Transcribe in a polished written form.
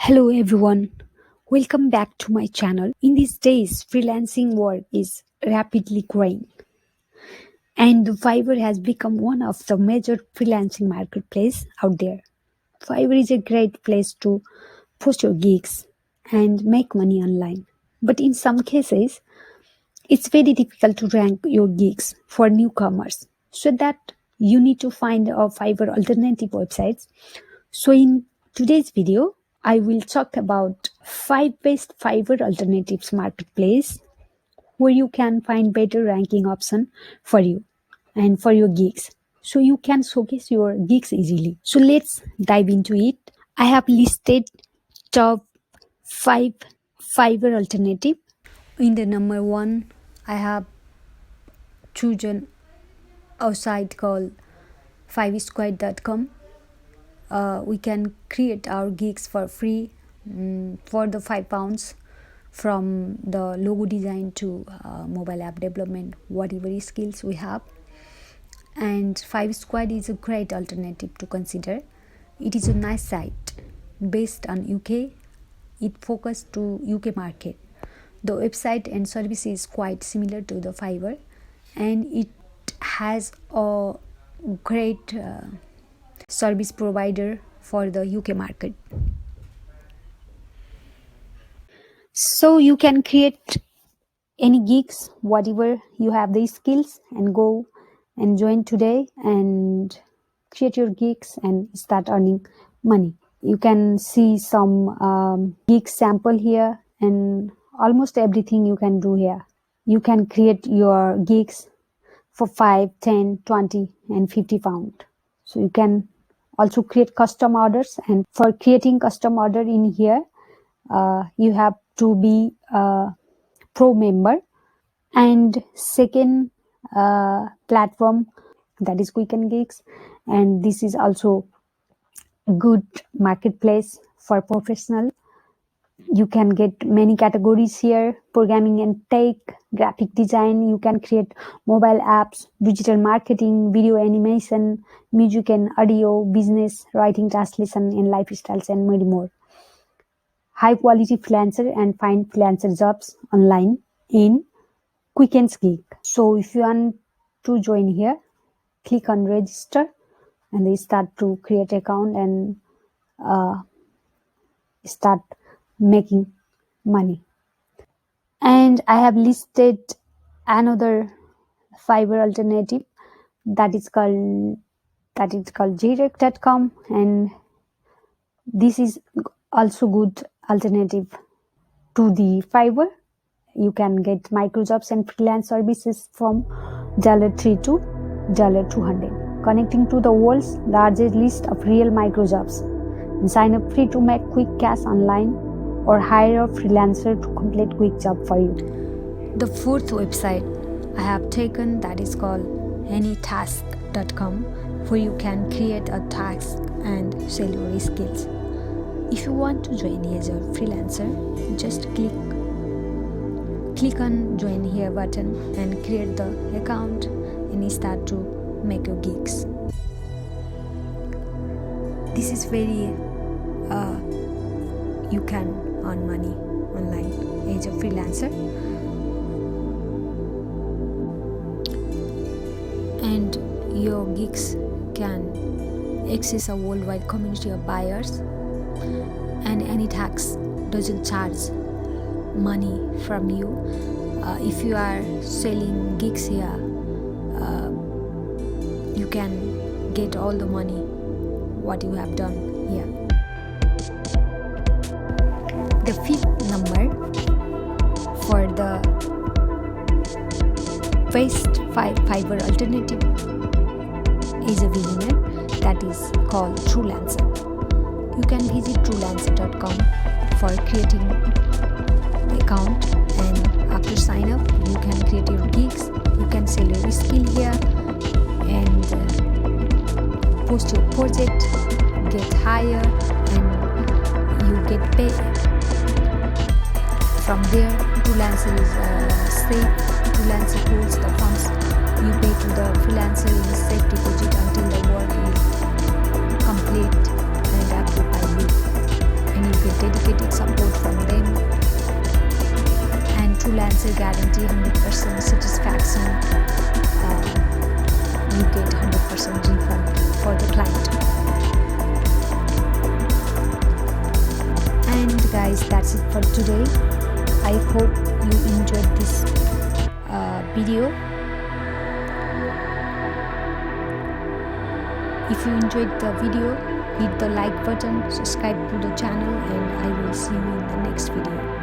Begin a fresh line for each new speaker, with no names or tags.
Hello everyone, welcome back to my channel. In these days, freelancing work is rapidly growing and Fiverr has become one of the major freelancing marketplace out there. Fiverr is a great place to post your gigs and make money online. But in some cases, it's very difficult to rank your gigs for newcomers. So that you need to find a Fiverr alternative websites. So in today's video, I will talk about 5 best Fiverr alternatives marketplace where you can find better ranking option for you and for your gigs. So you can showcase your gigs easily. So let's dive into it. I have listed top 5 Fiverr alternative. In the number 1, I have chosen a site called fivesquad.com. We can create our gigs for free for the £5 from the logo design to mobile app development, whatever skills we have. And Five Squad is a great alternative to consider. It is a nice site based on UK. It focused to UK market. The website and service is quite similar to the Fiverr, and it has a great service provider for the UK market. So you can create any gigs, whatever you have the skills, and go and join today and create your gigs and start earning money. You can see some gig sample here and almost everything you can do here. You can create your gigs for 5, 10, 20 and 50 pound. So you can also create custom orders, and for creating custom order in here, you have to be a pro member. And second platform, that is Quick and Gigs, and this is also a good marketplace for professional. You can get many categories here: programming and tech, graphic design. You can create mobile apps, digital marketing, video animation, music and audio, business, writing, translation, and lifestyles, and many more. High quality freelancer and find freelancer jobs online in Quick and Gig. So if you want to join here, click on register and they start to create account and start making money. And I have listed another Fiverr alternative that is called jrec.com, and this is also good alternative to the Fiverr. You can get microjobs and freelance services from $3 to $200, connecting to the world's largest list of real microjobs, and sign up free to make quick cash online or hire a freelancer to complete quick job for you. The fourth website I have taken, that is called anytask.com, where you can create a task and sell your skills. If you want to join as a freelancer, just click on join here button and create the account and start to make your gigs. This is very you can earn money online as a freelancer, and your gigs can access a worldwide community of buyers, and any tax doesn't charge money from you. If you are selling gigs here, you can get all the money what you have done here. The fifth number for the best Fiverr alternative is a winner, that is called Freelancer. You can visit freelancer.com for creating the account, and after sign up you can create your gigs. You can sell your skill here and post your project, get hired, and you get paid. From there, freelancer is safe. Freelancer holds the funds you pay to the freelancer in a safe deposit until the work is complete and approved by you, and you get dedicated answer guarantee, 100% satisfaction. You get 100% refund for the client. And guys, that's it for today. I hope you enjoyed this video. If you enjoyed the video, hit the like button, subscribe to the channel, and I will see you in the next video.